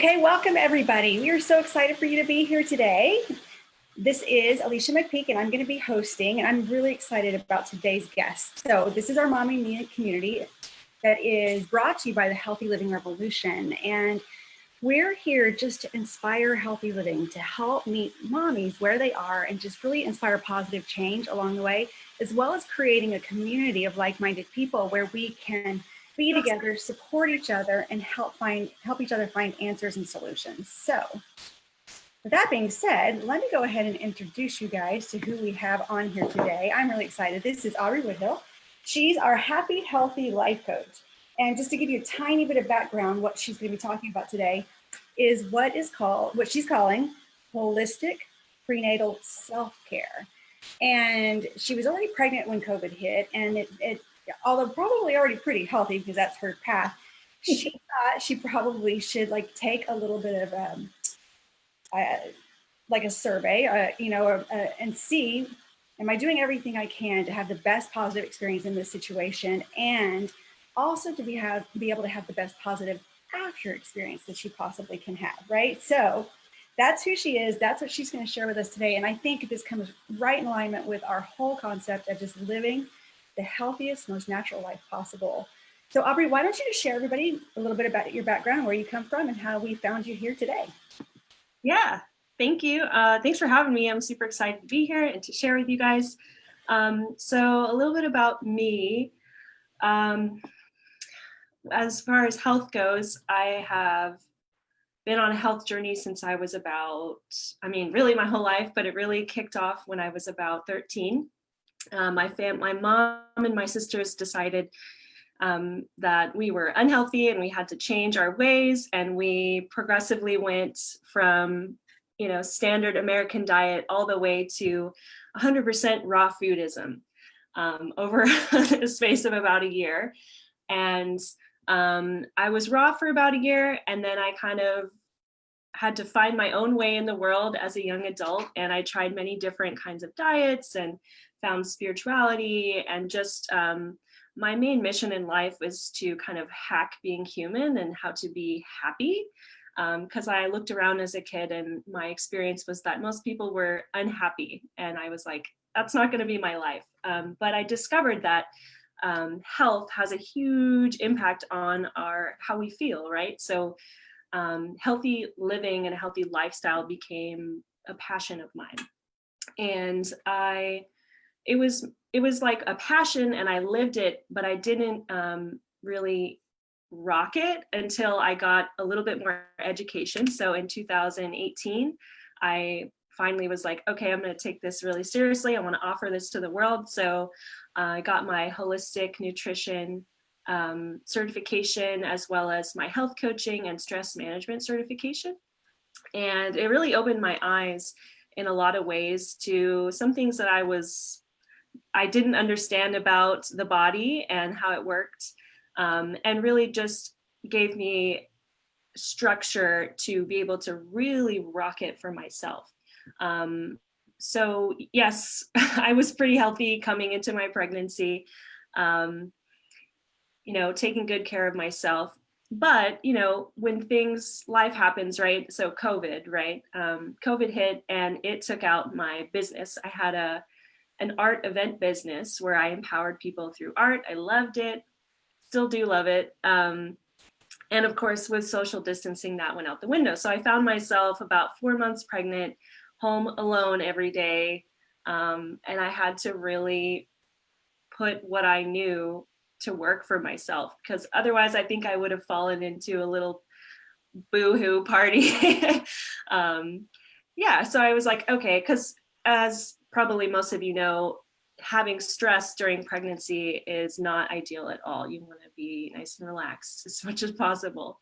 Okay, welcome everybody. We are so excited for you to be here today. This is Alicia McPeak and I'm going to be hosting, and I'm really excited about today's guest. So this is our Mommy Media community that is brought to you by the Healthy Living Revolution. And we're here just to inspire healthy living, to help meet mommies where they are and just really inspire positive change along the way, as well as creating a community of like-minded people where we can be together, support each other, and help each other find answers and solutions. So with that being said, let me go ahead and introduce you guys to who we have on here today. I'm really excited. This is Aubrie Woodhill. She's our happy, healthy life coach. And just to give you a tiny bit of background, what she's going to be talking about today is what she's calling holistic prenatal self-care. And she was already pregnant when COVID hit, and although probably already pretty healthy because that's her path, she thought she probably should take a little bit of like a survey, and see, am I doing everything I can to have the best positive experience in this situation, and also to be able to have the best positive after experience that she possibly can have, right? So that's who she is. That's what she's going to share with us today. And I think this comes right in alignment with our whole concept of just living the healthiest, most natural life possible. So Aubrie, why don't you just share everybody a little bit about your background, where you come from, and how we found you here today. Yeah, thank you. Thanks for having me. I'm super excited to be here and to share with you guys. So a little bit about me. As far as health goes, I have been on a health journey since I was really my whole life, but it really kicked off when I was about 13. My mom and my sisters decided that we were unhealthy and we had to change our ways, and we progressively went from standard American diet all the way to 100% raw foodism over the space of about a year. And I was raw for about a year, and then I kind of had to find my own way in the world as a young adult, and I tried many different kinds of diets and found spirituality, and just my main mission in life was to kind of hack being human and how to be happy, because I looked around as a kid and my experience was that most people were unhappy, and I was like, that's not going to be my life. But I discovered that health has a huge impact on how we feel, right? So healthy living and a healthy lifestyle became a passion of mine. And it was like a passion, and I lived it, but I didn't really rock it until I got a little bit more education. So in 2018, I finally was like, okay, I'm going to take this really seriously. I want to offer this to the world. So I got my holistic nutrition certification, as well as my health coaching and stress management certification. And it really opened my eyes in a lot of ways to some things that I didn't understand about the body and how it worked, and really just gave me structure to be able to really rock it for myself. So yes, I was pretty healthy coming into my pregnancy, taking good care of myself. But, when life happens, right? So COVID, right? COVID hit and it took out my business. I had an art event business where I empowered people through art. I loved it, still do love it. And of course, with social distancing, that went out the window. So I found myself about 4 months pregnant, home alone every day. And I had to really put what I knew to work for myself, because otherwise I think I would have fallen into a little boo-hoo party. So I was like, okay, because as probably most of you know, having stress during pregnancy is not ideal at all. You want to be nice and relaxed as much as possible.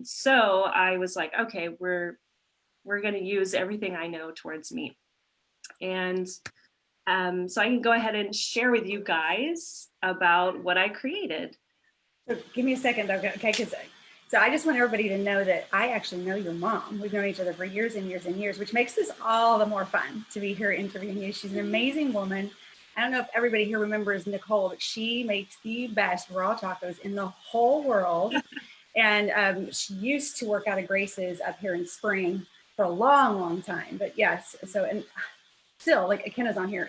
So I was like, okay, we're going to use everything I know towards me. And so I can go ahead and share with you guys about what I created. So give me a second, though, okay? So I just want everybody to know that I actually know your mom. We've known each other for years and years and years, which makes this all the more fun to be here interviewing you. She's an amazing woman. I don't know if everybody here remembers Nicole, but she makes the best raw tacos in the whole world. And she used to work out of Grace's up here in Spring for a long, long time. But yes, so, and still, like Kenna's on here,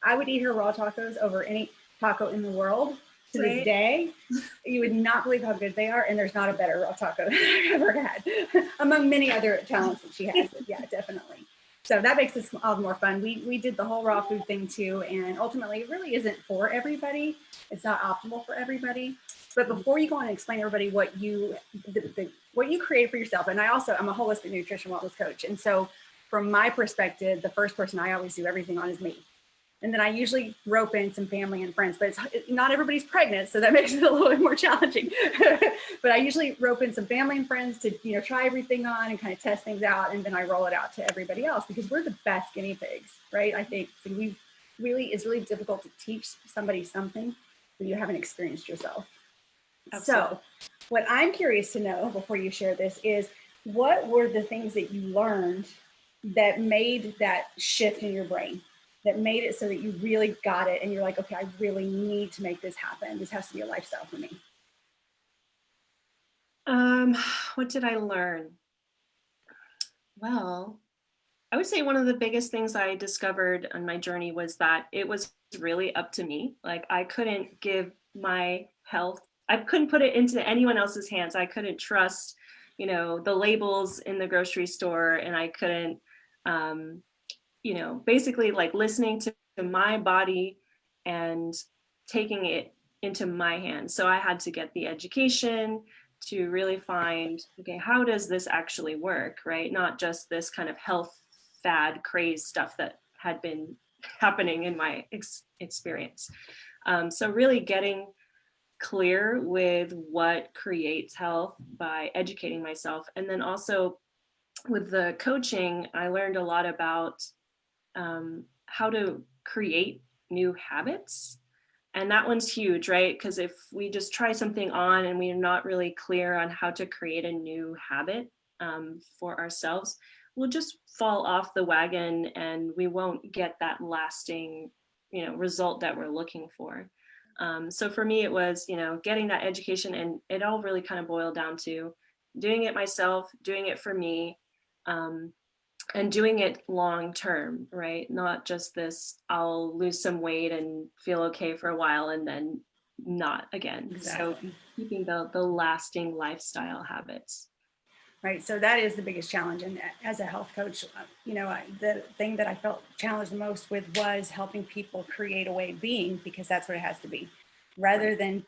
I would eat her raw tacos over any taco in the world to this day. You would not believe how good they are. And there's not a better raw taco I've ever had, among many other talents that she has. But yeah, definitely. So that makes this all the more fun. We did the whole raw food thing too. And ultimately, it really isn't for everybody. It's not optimal for everybody. But before you go on and explain to everybody what you what you create for yourself, and I'm a holistic nutrition wellness coach. And so from my perspective, the first person I always do everything on is me. And then I usually rope in some family and friends, but not everybody's pregnant, so that makes it a little bit more challenging. But I usually rope in some family and friends to try everything on and kind of test things out, and then I roll it out to everybody else because we're the best guinea pigs, right? I think so it's really difficult to teach somebody something that you haven't experienced yourself. Absolutely. So what I'm curious to know before you share this is, what were the things that you learned that made that shift in your brain, that made it so that you really got it and you're like, okay, I really need to make this happen. This has to be a lifestyle for me. What did I learn? Well, I would say one of the biggest things I discovered on my journey was that it was really up to me. Like I couldn't give my health, I couldn't put it into anyone else's hands. I couldn't trust, the labels in the grocery store, and I couldn't, basically like listening to my body and taking it into my hands. So I had to get the education to really find, okay, how does this actually work, right? Not just this kind of health fad craze stuff that had been happening in my experience. So really getting clear with what creates health by educating myself. And then also with the coaching, I learned a lot about how to create new habits. And that one's huge, right? Because if we just try something on and we're not really clear on how to create a new habit for ourselves, we'll just fall off the wagon and we won't get that lasting, result that we're looking for. So for me, it was, getting that education, and it all really kind of boiled down to doing it myself, doing it for me, and doing it long term, right? Not just this, I'll lose some weight and feel okay for a while and then not again. Exactly. So keeping the lasting lifestyle habits. Right. So that is the biggest challenge. And as a health coach, the thing that I felt challenged the most with was helping people create a way of being, because that's what it has to be, rather than,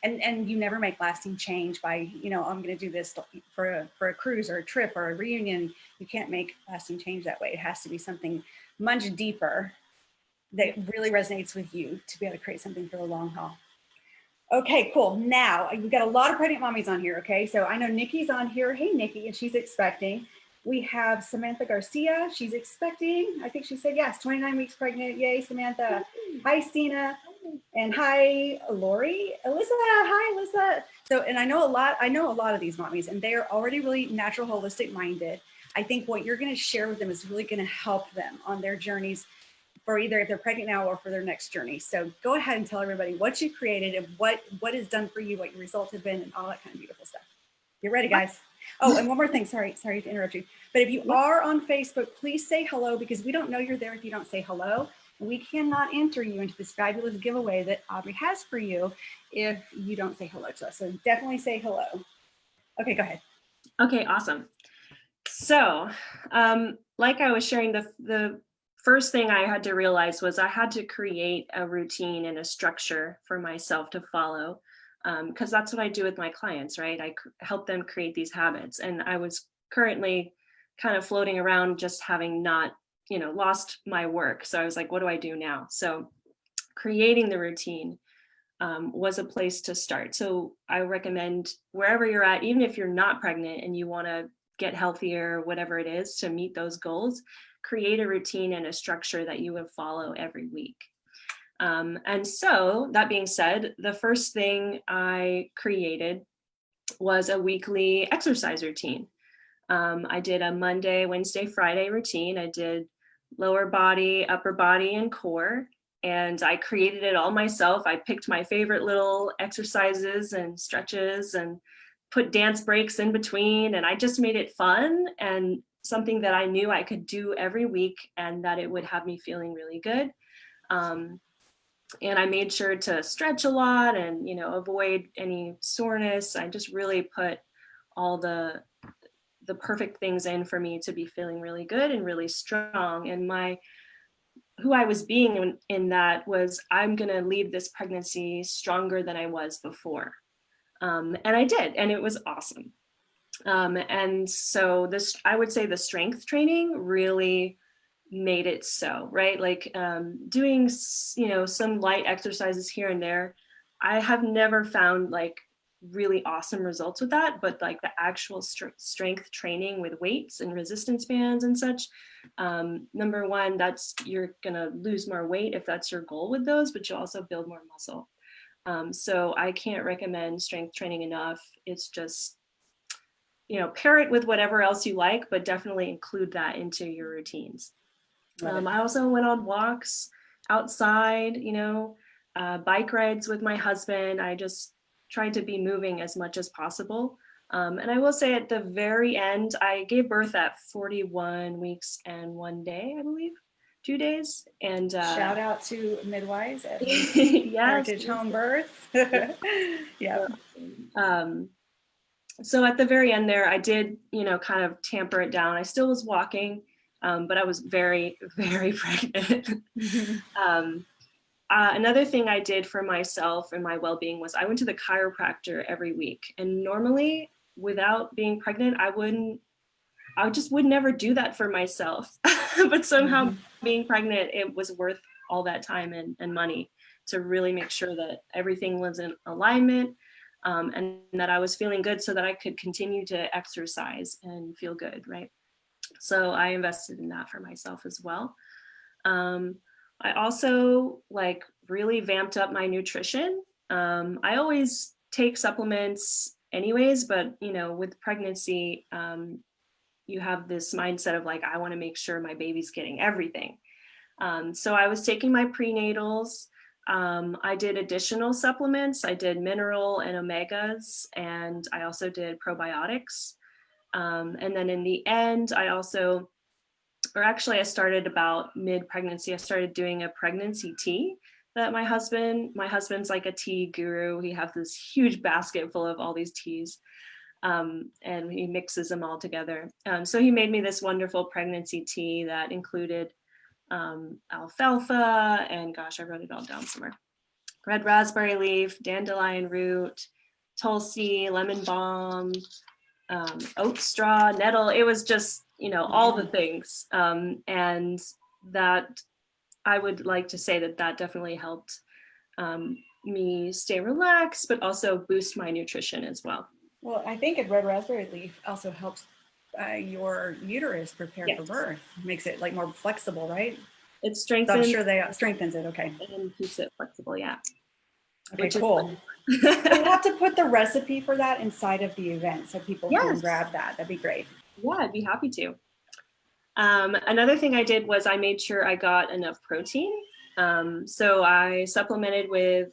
and you never make lasting change by, I'm going to do this for a cruise or a trip or a reunion. You can't make lasting change that way. It has to be something much deeper that really resonates with you to be able to create something for the long haul. Okay, cool. Now we've got a lot of pregnant mommies on here. Okay, so I know Nikki's on here. Hey, Nikki, and she's expecting. We have Samantha Garcia. She's expecting. I think she said yes, 29 weeks pregnant. Yay, Samantha. Hi, Sina. And hi, Lori. Alyssa. Hi, Alyssa. So, and I know a lot of these mommies, and they are already really natural, holistic minded. I think what you're going to share with them is really going to help them on their journeys, for either if they're pregnant now or for their next journey. So go ahead and tell everybody what you created and what is done for you, what your results have been, and all that kind of beautiful stuff. Get ready, guys. Oh, and one more thing. Sorry to interrupt you. But if you are on Facebook, please say hello, because we don't know you're there if you don't say hello. And we cannot enter you into this fabulous giveaway that Aubrie has for you if you don't say hello to us. So definitely say hello. Okay, go ahead. Okay, awesome. So like I was sharing, the first thing I had to realize was I had to create a routine and a structure for myself to follow, because that's what I do with my clients, right? I help them create these habits. And I was currently kind of floating around, just having not, lost my work. So I was like, what do I do now? So creating the routine was a place to start. So I recommend wherever you're at, even if you're not pregnant and you want to get healthier, whatever it is, to meet those goals, create a routine and a structure that you would follow every week. And so that being said, the first thing I created was a weekly exercise routine. I did a Monday, Wednesday, Friday routine. I did lower body, upper body, and core. And I created it all myself. I picked my favorite little exercises and stretches and put dance breaks in between, and I just made it fun and something that I knew I could do every week and that it would have me feeling really good. And I made sure to stretch a lot and, avoid any soreness. I just really put all the perfect things in for me to be feeling really good and really strong. And who I was being in that was, I'm going to leave this pregnancy stronger than I was before. And I did, and it was awesome. And so I would say the strength training really made it so, right? Like doing, some light exercises here and there. I have never found like really awesome results with that, but like the actual strength training with weights and resistance bands and such, number one, you're gonna lose more weight if that's your goal with those, but you'll also build more muscle. So I can't recommend strength training enough. It's just, pair it with whatever else you like, but definitely include that into your routines. I also went on walks outside, bike rides with my husband. I just tried to be moving as much as possible. And I will say at the very end, I gave birth at 41 weeks and 1 day, I believe, 2 days. And shout out to midwives at yes, Heritage Home Birth. Yeah. So at the very end there, I did, kind of tamper it down. I still was walking, but I was very, very pregnant. Another thing I did for myself and my well-being was I went to the chiropractor every week. And normally, without being pregnant, I just would never do that for myself. But somehow being pregnant, it was worth all that time and money to really make sure that everything was in alignment, and that I was feeling good so that I could continue to exercise and feel good, right? So I invested in that for myself as well. I also like really vamped up my nutrition. I always take supplements anyways, but with pregnancy, you have this mindset of like, I want to make sure my baby's getting everything. So I was taking my prenatals. I did additional supplements. I did mineral and omegas, and I also did probiotics. And then in the end, I started about mid-pregnancy. I started doing a pregnancy tea that my husband's like a tea guru. He has this huge basket full of all these teas. And he mixes them all together. So he made me this wonderful pregnancy tea that included alfalfa and, gosh, I wrote it all down somewhere. Red raspberry leaf, dandelion root, tulsi, lemon balm, oat straw, nettle. It was just, all the things. And that I would like to say that definitely helped me stay relaxed, but also boost my nutrition as well. Well, I think a red raspberry leaf also helps your uterus prepare for birth. Makes it like more flexible, right? It strengthens. So I'm sure they strengthens it. Okay. And keeps it flexible. Yeah. Okay, cool. We'll have to put the recipe for that inside of the event so people can grab that. That'd be great. Yeah, I'd be happy to. Another thing I did was I made sure I got enough protein. So I supplemented with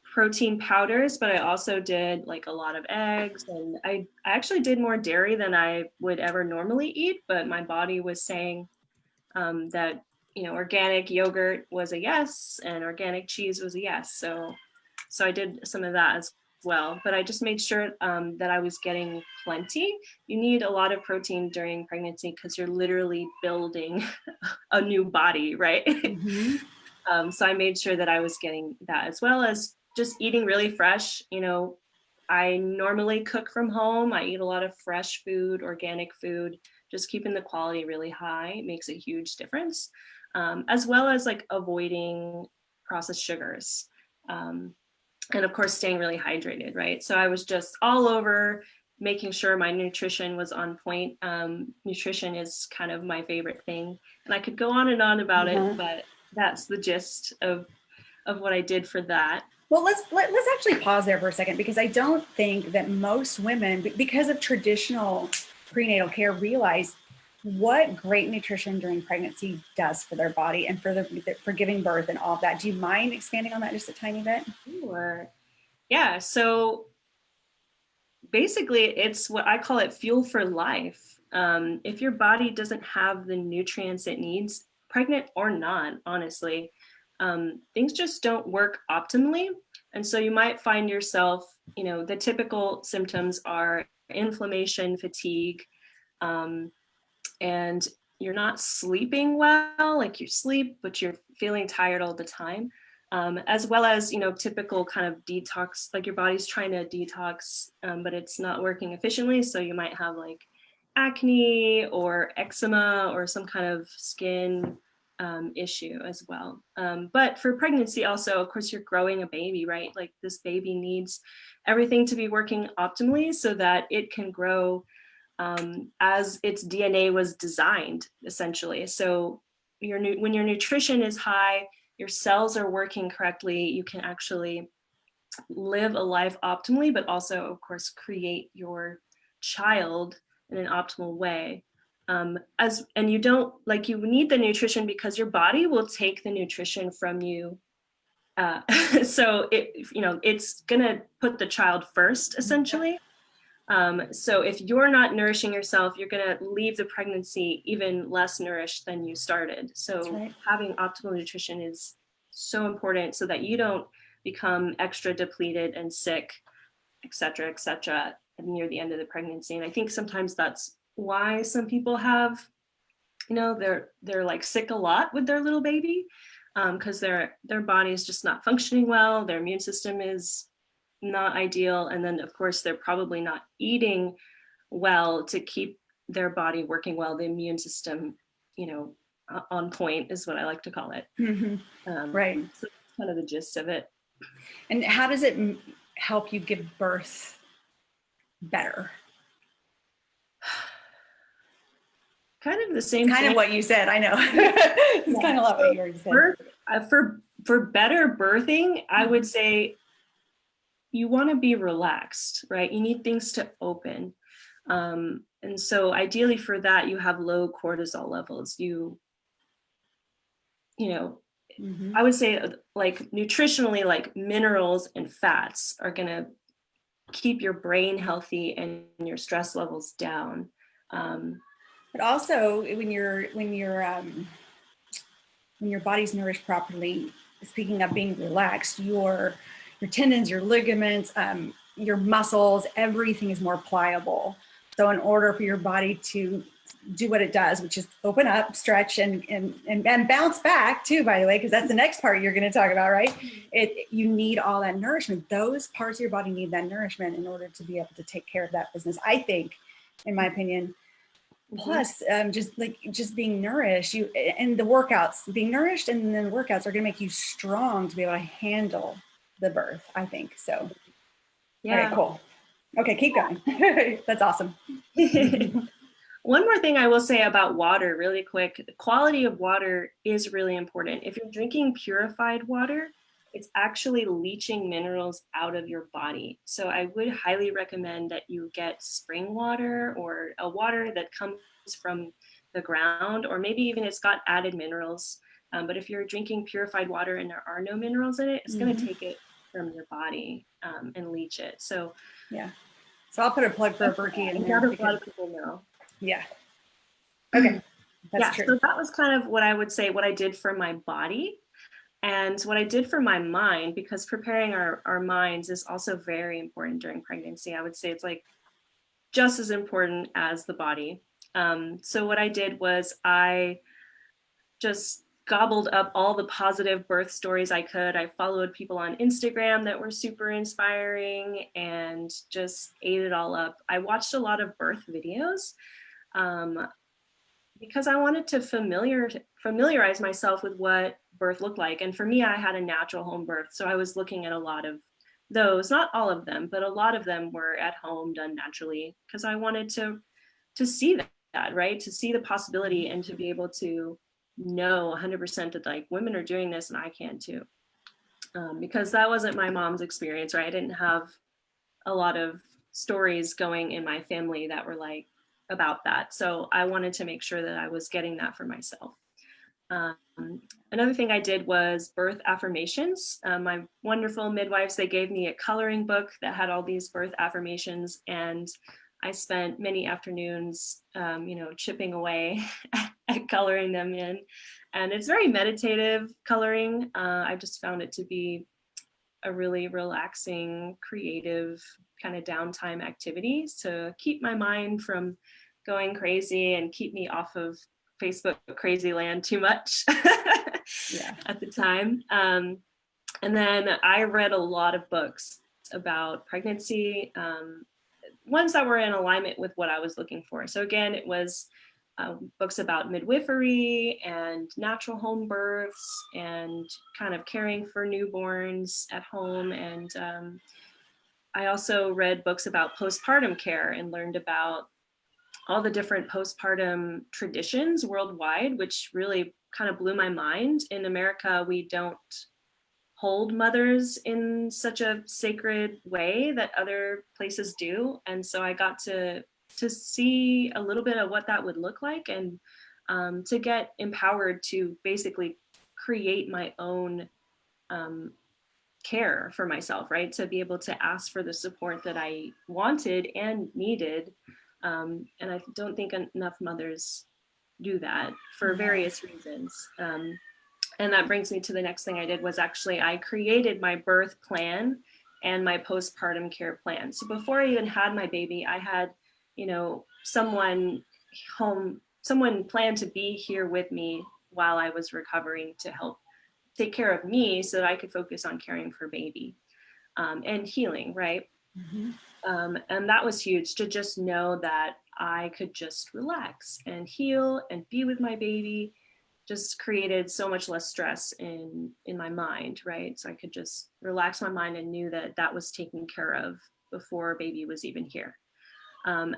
protein powders, but I also did like a lot of eggs, and I actually did more dairy than I would ever normally eat, but my body was saying that organic yogurt was a yes and organic cheese was a yes. So I did some of that as well, but I just made sure that I was getting plenty. You need a lot of protein during pregnancy because you're literally building a new body, right? So I made sure that I was getting that, as well as just eating really fresh. I normally cook from home. I eat a lot of fresh food, organic food. Just keeping the quality really high makes a huge difference, as well as like avoiding processed sugars. And of course, staying really hydrated, right? So I was just all over making sure my nutrition was on point. Nutrition is kind of my favorite thing. And I could go on and on about it, but that's the gist of what I did for that. Well, let's actually pause there for a second, because I don't think that most women, because of traditional prenatal care, realize what great nutrition during pregnancy does for their body and for giving birth and all of that. Do you mind expanding on that just a tiny bit? Sure. Yeah. So basically it's what I call it fuel for life. If your body doesn't have the nutrients it needs, pregnant or not, honestly, things just don't work optimally. And so you might find yourself, the typical symptoms are inflammation, fatigue, and you're not sleeping well, like you sleep, but you're feeling tired all the time. As well as, typical kind of detox, like your body's trying to detox, but it's not working efficiently. So you might have like acne or eczema or some kind of skin issue as well. But for pregnancy also, of course, you're growing a baby, right? Like this baby needs everything to be working optimally so that it can grow as its DNA was designed, essentially. So when your nutrition is high, your cells are working correctly, you can actually live a life optimally, but also, of course, create your child in an optimal way. And you don't, like, you need the nutrition because your body will take the nutrition from you. So it's gonna put the child first, essentially. So if you're not nourishing yourself, you're going to leave the pregnancy even less nourished than you started. So right. having optimal nutrition is so important so that you don't become extra depleted and sick, et cetera, near the end of the pregnancy. And I think sometimes that's why some people have, they're like sick a lot with their little baby, because their body is just not functioning well. Their immune system is not ideal. And then of course, they're probably not eating well to keep their body working well. The immune system, on point is what I like to call it. Right. So that's kind of the gist of it. And how does it help you give birth better? Kind of the same kind thing. of what you said. I know. It's kind of a lot what you already said. For better birthing, I would say you want to be relaxed, right? You need things to open. And so ideally for that, you have low cortisol levels. I would say like nutritionally, like minerals and fats are going to keep your brain healthy and your stress levels down. But also when your body's nourished properly, speaking of being relaxed, your tendons, your ligaments, your muscles, everything is more pliable. So in order for your body to do what it does, which is open up, stretch, and bounce back too, by the way, because that's the next part you're going to talk about, right? You need all that nourishment. Those parts of your body need that nourishment in order to be able to take care of that business, I think, in my opinion. Plus, just being nourished, and the workouts, being nourished, and then the workouts are going to make you strong to be able to handle the birth, I think. So, yeah. Okay, cool. Okay, keep going. That's awesome. One more thing I will say about water really quick. The quality of water is really important. If you're drinking purified water, it's actually leaching minerals out of your body. So I would highly recommend that you get spring water or a water that comes from the ground, or maybe even it's got added minerals. But if you're drinking purified water and there are no minerals in it, it's going to take it from your body and leach it. So yeah. So I'll put a plug for a Berkey in there. A lot of people know. Yeah. Okay. That's true. So that was kind of what I would say, what I did for my body. And what I did for my mind, because preparing our minds is also very important during pregnancy. I would say it's like just as important as the body. So what I did was I just gobbled up all the positive birth stories I could. I followed people on Instagram that were super inspiring and just ate it all up. I watched a lot of birth videos because I wanted to familiarize myself with what birth looked like. And for me, I had a natural home birth. So I was looking at a lot of those, not all of them, but a lot of them were at home, done naturally, because I wanted to see that, right? To see the possibility and to be able to know 100% that like women are doing this and I can too. Because that wasn't my mom's experience, right? I didn't have a lot of stories going in my family that were like about that. So I wanted to make sure that I was getting that for myself. Um, Another thing I did was birth affirmations. My wonderful midwives, they gave me a coloring book that had all these birth affirmations, and I spent many afternoons, chipping away at coloring them in. And it's very meditative coloring. I just found it to be a really relaxing, creative kind of downtime activity to keep my mind from going crazy and keep me off of Facebook crazy land too much at the time. And then I read a lot of books about pregnancy, ones that were in alignment with what I was looking for. So again, it was books about midwifery and natural home births and kind of caring for newborns at home. And I also read books about postpartum care and learned about all the different postpartum traditions worldwide, which really kind of blew my mind. In America, we don't hold mothers in such a sacred way that other places do. And so I got to see a little bit of what that would look like, and to get empowered to basically create my own care for myself, right? To be able to ask for the support that I wanted and needed. And I don't think enough mothers do that for various reasons. And that brings me to the next thing I did was actually I created my birth plan and my postpartum care plan. So before I even had my baby, I had, someone planned to be here with me while I was recovering to help take care of me so that I could focus on caring for baby and healing, right? And that was huge, to just know that I could just relax and heal and be with my baby. Just created so much less stress in my mind, right? So I could just relax my mind and knew that that was taken care of before baby was even here.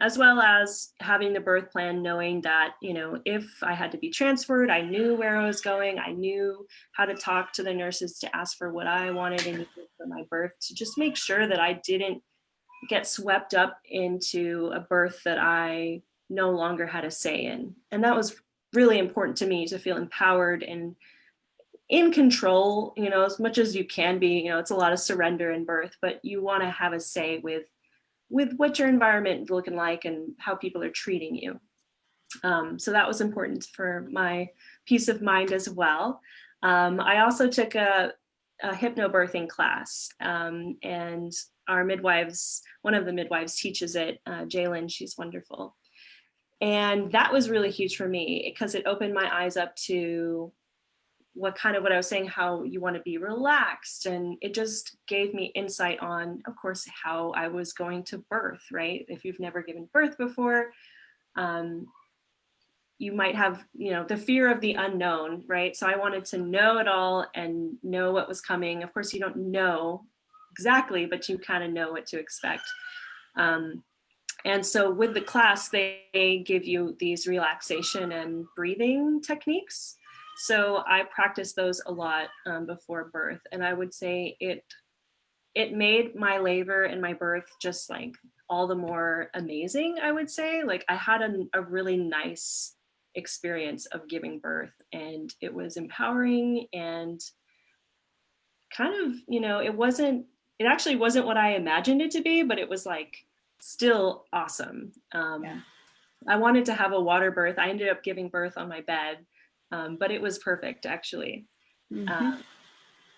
As well as having the birth plan, knowing that, if I had to be transferred, I knew where I was going. I knew how to talk to the nurses to ask for what I wanted and needed for my birth, to just make sure that I didn't get swept up into a birth that I no longer had a say in. And that was really important to me, to feel empowered and in control, as much as you can be. It's a lot of surrender in birth, but you want to have a say with what your environment is looking like and how people are treating you. So that was important for my peace of mind as well. I also took a hypnobirthing class, and our midwives, one of the midwives teaches it, Jalen, she's wonderful. And that was really huge for me because it opened my eyes up to what I was saying, how you want to be relaxed. And it just gave me insight on, of course, how I was going to birth, right? If you've never given birth before, you might have, the fear of the unknown, right? So I wanted to know it all and know what was coming. Of course, you don't know exactly, but you kind of know what to expect. And so with the class, they give you these relaxation and breathing techniques. So I practiced those a lot before birth. And I would say it made my labor and my birth just like all the more amazing, I would say. Like I had a really nice experience of giving birth, and it was empowering and kind of, it actually wasn't what I imagined it to be, but it was like still awesome. I wanted to have a water birth. I ended up giving birth on my bed, but it was perfect actually. So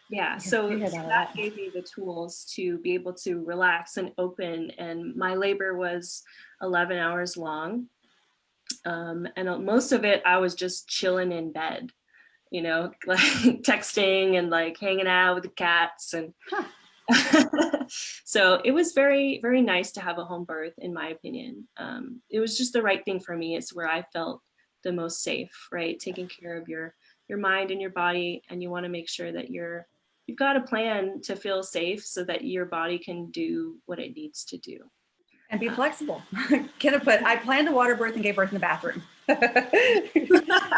that gave me the tools to be able to relax and open, and my labor was 11 hours long. And most of it, I was just chilling in bed, like texting and like hanging out with the cats. And so it was very, very nice to have a home birth, in my opinion. It was just the right thing for me. It's where I felt the most safe, right? Taking care of your mind and your body. And you want to make sure that you've got a plan to feel safe so that your body can do what it needs to do. And be flexible. I planned a water birth and gave birth in the bathroom.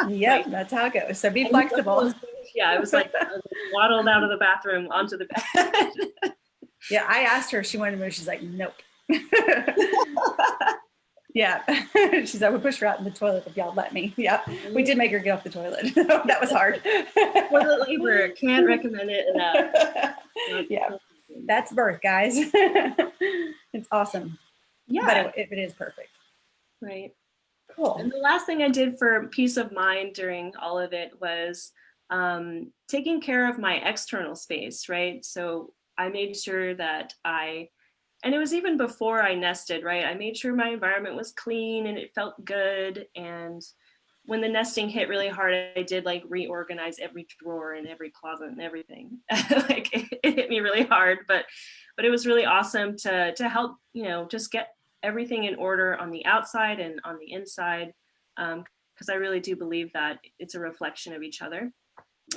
Yep, that's how it goes. So be flexible. Yeah, I was like waddled out of the bathroom onto the bed. Yeah, I asked her if she wanted to move. She's like, nope. Yeah. She said, I would push her out in the toilet if y'all let me. Yeah. We did make her get off the toilet. That was hard. Toilet labor, can't recommend it enough. Yeah. That's birth, guys. It's awesome. Yeah. But it is perfect. Right. Cool. And the last thing I did for peace of mind during all of it was taking care of my external space, right? So I made sure that and it was even before I nested, right? I made sure my environment was clean and it felt good. And when the nesting hit really hard, I did like reorganize every drawer and every closet and everything. Like it hit me really hard, but it was really awesome to help, just get everything in order on the outside and on the inside. Because I really do believe that it's a reflection of each other.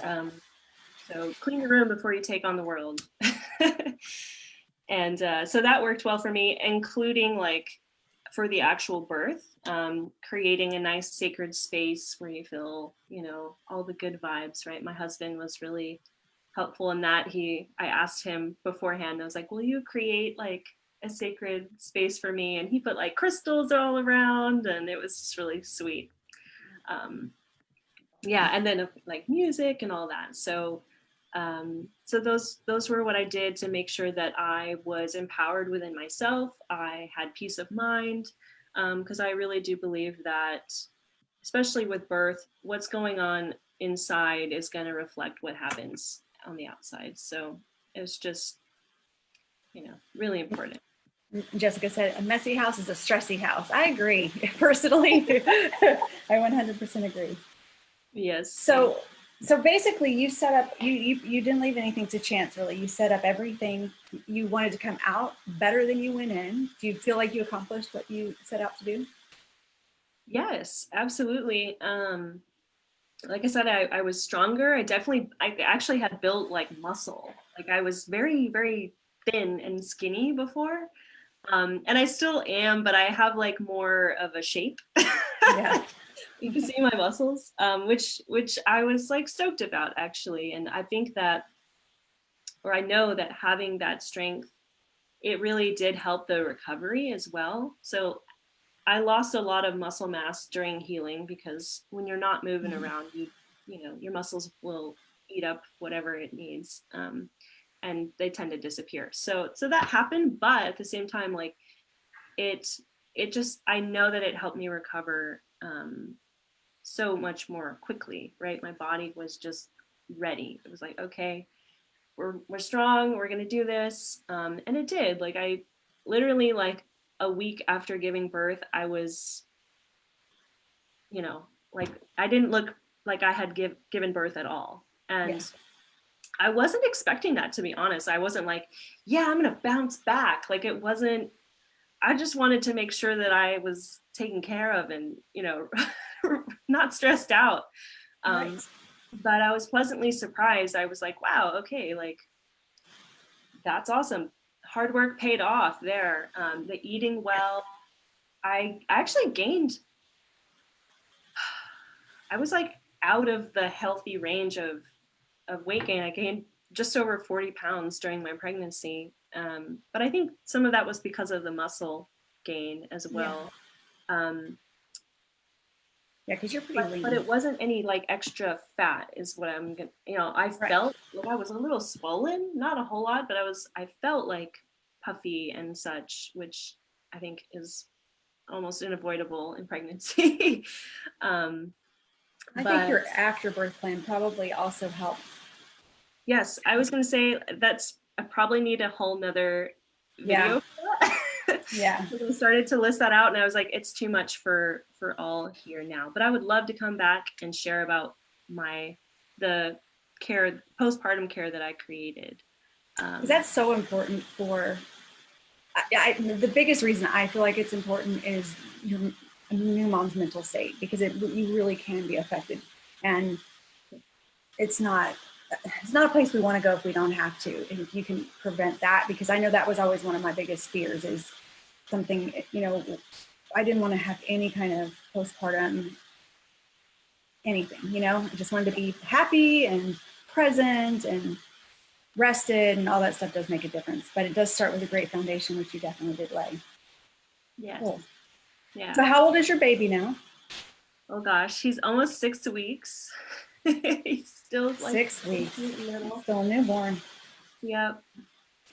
So clean your room before you take on the world. And so that worked well for me, including like for the actual birth, creating a nice sacred space where you feel, all the good vibes, right? My husband was really helpful in that. I asked him beforehand, I was like, will you create like a sacred space for me? And he put like crystals all around, and it was just really sweet. Yeah, and then like music and all that. So those were what I did to make sure that I was empowered within myself. I had peace of mind, because I really do believe that, especially with birth, what's going on inside is going to reflect what happens on the outside. So it's just, really important. Jessica said, a messy house is a stressy house. I agree. Personally, I 100% agree. Yes. So basically you set up, you didn't leave anything to chance, really. You set up everything. You wanted to come out better than you went in. Do you feel like you accomplished what you set out to do? Yes, absolutely. Like I said, I was stronger. I actually had built like muscle. Like I was very, very thin and skinny before. And I still am, but I have like more of a shape. Yeah. You can see my muscles, which I was like stoked about actually. And I think that, or I know that having that strength, it really did help the recovery as well. So I lost a lot of muscle mass during healing, because when you're not moving around, your muscles will eat up whatever it needs, and they tend to disappear. So that happened, but at the same time, like it just, I know that it helped me recover so much more quickly, right? My body was just ready. It was like, okay, we're strong, we're gonna do this, and it did. Like I literally, like a week after giving birth, I was, like I didn't look like I had given birth at all. And I wasn't expecting that, to be honest. I wasn't like, yeah, I'm gonna bounce back. Like it wasn't, I just wanted to make sure that I was taken care of and, not stressed out. Right. But I was pleasantly surprised. I was like, wow, okay, like that's awesome. Hard work paid off there. The eating well, I actually gained, I was like out of the healthy range of weight gain. I gained just over 40 pounds during my pregnancy. But I think some of that was because of the muscle gain as well. Yeah, because you're pretty lean. But it wasn't any like extra fat is what I'm gonna, I felt like I was a little swollen, not a whole lot, but I felt like puffy and such, which I think is almost unavoidable in pregnancy. I think your afterbirth plan probably also helped. Yes, I was going to say I probably need a whole nother video. Yeah. I started to list that out, and I was like, it's too much for all here now. But I would love to come back and share about the postpartum care that I created. That's so important for. The biggest reason I feel like it's important is your new mom's mental state, because you really can be affected, and it's not a place we want to go if we don't have to. And if you can prevent that, because I know that was always one of my biggest fears, is something, I didn't want to have any kind of postpartum anything, I just wanted to be happy and present and rested, and all that stuff does make a difference. But it does start with a great foundation, which you definitely did lay. Yes. Cool. Yeah. So how old is your baby now? Oh gosh, he's almost 6 weeks. He's still like 6 weeks. little. Still a newborn. Yep.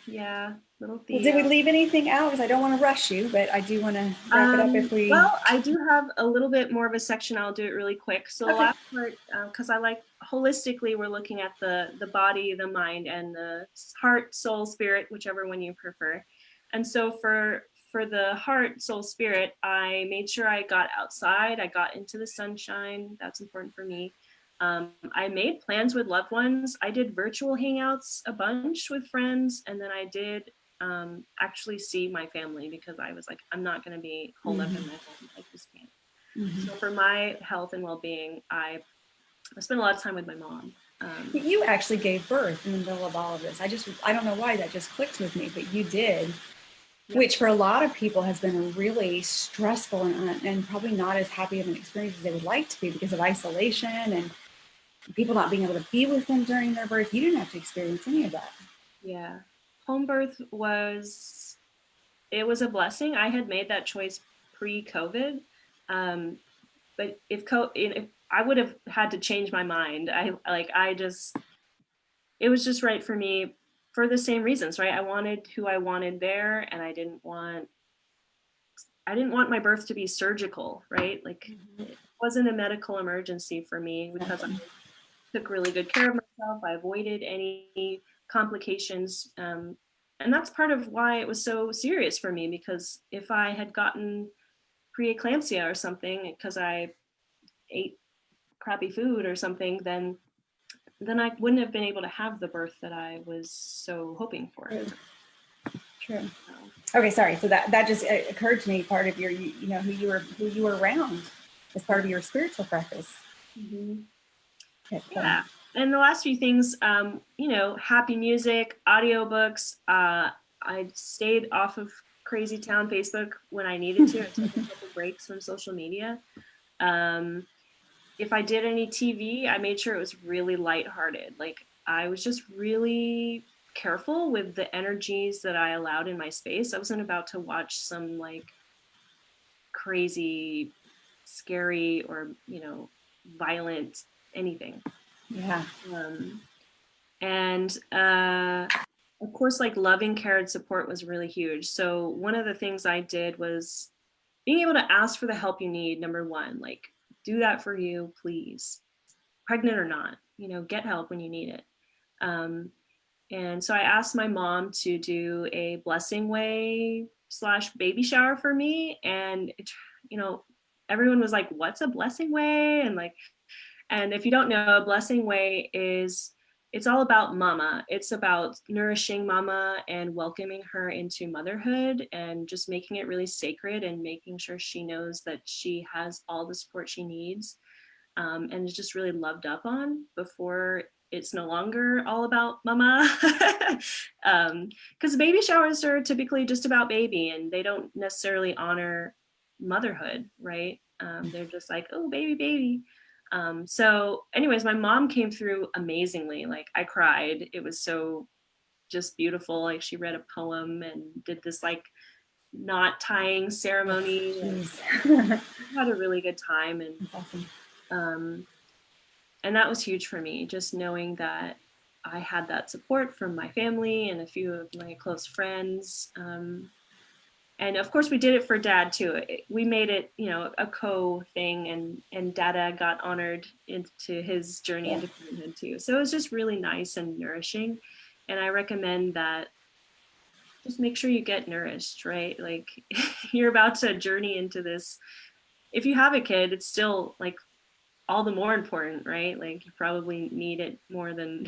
Yeah. Little Well, did we Theo. leave anything out? Because I don't want to rush you, but I do want to wrap it up if we. Well, I do have a little bit more of a section. I'll do it really quick. So the Okay. last part, because I like holistically, we're looking at the body, the mind, and the heart, soul, spirit, whichever one you prefer. And so for the heart, soul, spirit, I made sure I got outside. I got into the sunshine. That's important for me. I made plans with loved ones. I did virtual hangouts a bunch with friends, and then I did actually see my family because I was like, I'm not going to be holed up in my home. I just can't. So for my health and well-being, I spent a lot of time with my mom. You actually gave birth in the middle of all of this. I don't know why that just clicked with me, but you did, Yep. which for a lot of people has been a really stressful and probably not as happy of an experience as they would like to be because of isolation and people not being able to be with them during their birth. You didn't have to experience any of that. Yeah. Home birth it was a blessing. I had made that choice pre-COVID. But if I would have had to change my mind, it was just right for me for the same reasons, right? I wanted who I wanted there, and I didn't want my birth to be surgical, right? Like it wasn't a medical emergency for me because I took really good care of myself. I avoided any complications. And that's part of why it was so serious for me, because if I had gotten preeclampsia or something because I ate crappy food or something, then I wouldn't have been able to have the birth that I was so hoping for. True. Okay, sorry. So that just occurred to me. Part of your, who you were around as part of your spiritual practice. Mm-hmm. Okay, Yeah. And the last few things, happy music, audiobooks. I stayed off of Crazy Town Facebook when I needed to. I took a couple breaks from social media. If I did any TV, I made sure it was really lighthearted. Like I was just really careful with the energies that I allowed in my space. I wasn't about to watch some like crazy, scary, or violent anything. Yeah. And of course, like loving care and support was really huge. So one of the things I did was being able to ask for the help you need. Number one, like do that for you, please. Pregnant or not, get help when you need it. And so I asked my mom to do a blessing way / baby shower for me. And, everyone was like, what's a blessing way? And if you don't know, a blessing way it's all about mama. It's about nourishing mama and welcoming her into motherhood and just making it really sacred and making sure she knows that she has all the support she needs. And is just really loved up on before it's no longer all about mama. Because baby showers are typically just about baby and they don't necessarily honor motherhood, right? They're just like, oh, baby. So anyways, my mom came through amazingly. Like I cried. It was so just beautiful. Like she read a poem and did this like knot tying ceremony. And had a really good time. And That's awesome. And that was huge for me, just knowing that I had that support from my family and a few of my close friends. And of course we did it for dad too. We made it, a co-thing, and dada got honored into his journey into parenthood too. So it was just really nice and nourishing. And I recommend that just make sure you get nourished, right? Like you're about to journey into this. If you have a kid, it's still like all the more important, right? Like you probably need it more than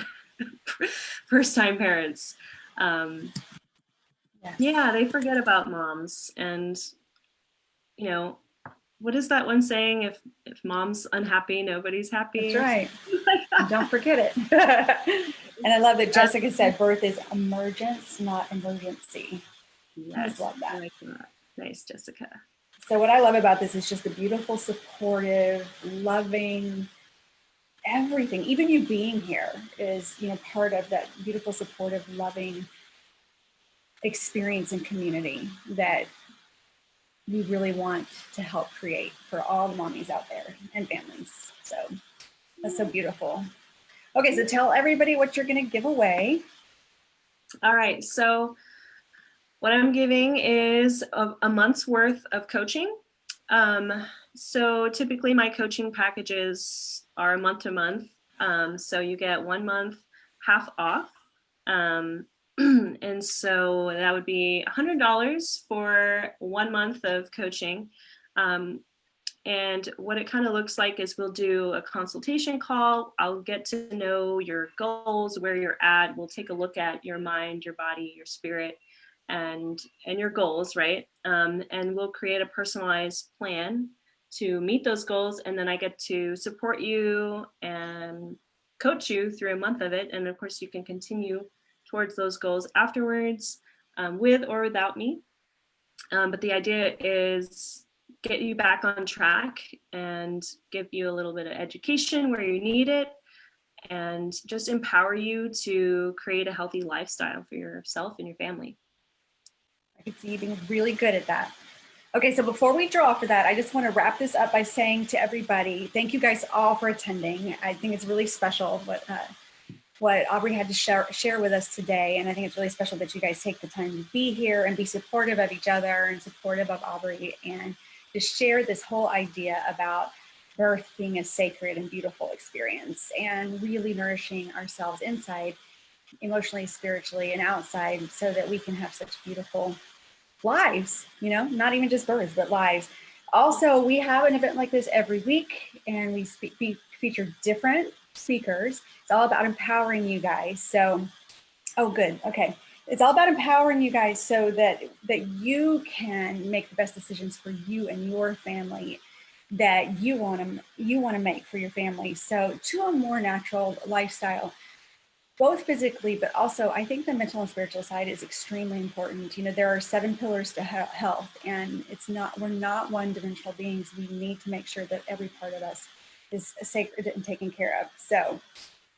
first time parents. Yes. Yeah, they forget about moms. And, what is that one saying? If mom's unhappy, nobody's happy. That's right. Don't forget it. And I love that Jessica said birth is emergence, not emergency. Yes, I just love that. I like that. Nice, Jessica. So what I love about this is just the beautiful, supportive, loving, everything. Even you being here is, part of that beautiful, supportive, loving experience and community that we really want to help create for all the mommies out there and families. So that's so beautiful. Okay, so tell everybody what you're going to give away. All right, so what I'm giving is a month's worth of coaching. So typically my coaching packages are month to month. So you get 1 month half off. And so that would be $100 for 1 month of coaching. And what it kind of looks like is we'll do a consultation call. I'll get to know your goals, where you're at. We'll take a look at your mind, your body, your spirit, and your goals, right? And we'll create a personalized plan to meet those goals. And then I get to support you and coach you through a month of it. And of course, you can continue towards those goals afterwards, with or without me. But the idea is get you back on track and give you a little bit of education where you need it, and just empower you to create a healthy lifestyle for yourself and your family. I can see you being really good at that. Okay, so before we draw for that, I just want to wrap this up by saying to everybody, thank you guys all for attending. I think it's really special what Aubrie had to share with us today. And I think it's really special that you guys take the time to be here and be supportive of each other and supportive of Aubrie, and to share this whole idea about birth being a sacred and beautiful experience and really nourishing ourselves inside, emotionally, spiritually, and outside, so that we can have such beautiful lives, you know, not even just births, but lives. Also, we have an event like this every week, and we feature different speakers. It's all about empowering you guys. So, oh, good. Okay. It's all about empowering you guys so that you can make the best decisions for you and your family that you want to make for your family. So, to a more natural lifestyle, both physically, but also I think the mental and spiritual side is extremely important. You know, there are 7 pillars to health, and we're not one-dimensional beings. We need to make sure that every part of us is sacred and taken care of. So,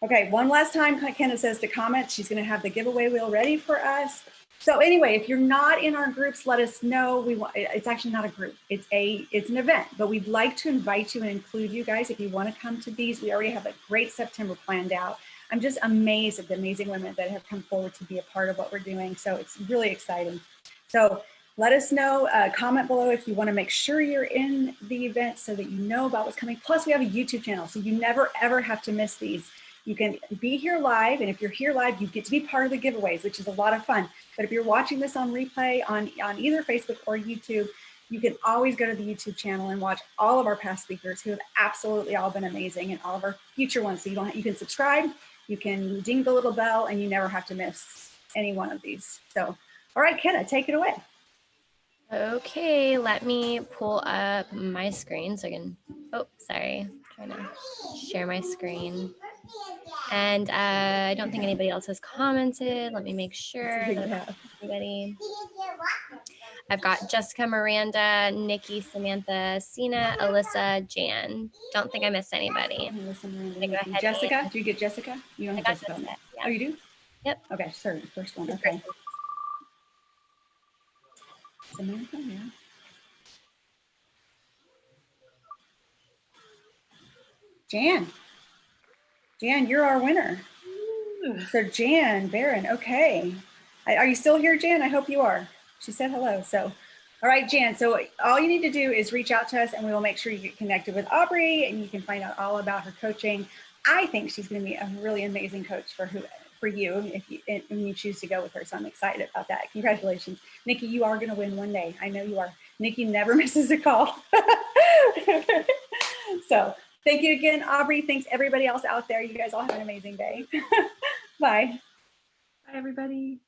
okay, one last time, Kenna says to comment. She's going to have the giveaway wheel ready for us. So anyway, if you're not in our groups, let us know. It's actually not a group. It's an event, but we'd like to invite you and include you guys if you want to come to these. We already have a great September planned out. I'm just amazed at the amazing women that have come forward to be a part of what we're doing. So it's really exciting. So let us know, comment below if you want to make sure you're in the event so that you know about what's coming. Plus we have a YouTube channel, so you never ever have to miss these. You can be here live, and if you're here live, you get to be part of the giveaways, which is a lot of fun. But if you're watching this on replay on either Facebook or YouTube, you can always go to the YouTube channel and watch all of our past speakers who have absolutely all been amazing, and all of our future ones. So you can subscribe, you can ding the little bell, and you never have to miss any one of these. So, all right, Kenna, take it away. Okay, let me pull up my screen so I can, oh, sorry, trying to share my screen. And I don't think anybody else has commented. Let me make sure that anybody. I've got Jessica, Miranda, Nikki, Samantha, Sina, Alyssa, Jan. Don't think I missed anybody. Jessica, do you get Jessica? You don't have Jessica on there. Yeah. Oh, you do? Yep. Okay, sorry, first one. Okay. Samantha, yeah. Jan, you're our winner. So Jan Barron, okay. Are you still here, Jan? I hope you are. She said hello. So, all right, Jan. So all you need to do is reach out to us, and we will make sure you get connected with Aubrie, and you can find out all about her coaching. I think she's going to be a really amazing coach for you when you choose to go with her. So I'm excited about that. Congratulations, Nikki. You are going to win one day. I know you are. Nikki never misses a call. So thank you again, Aubrie. Thanks everybody else out there. You guys all have an amazing day. Bye. Bye, everybody.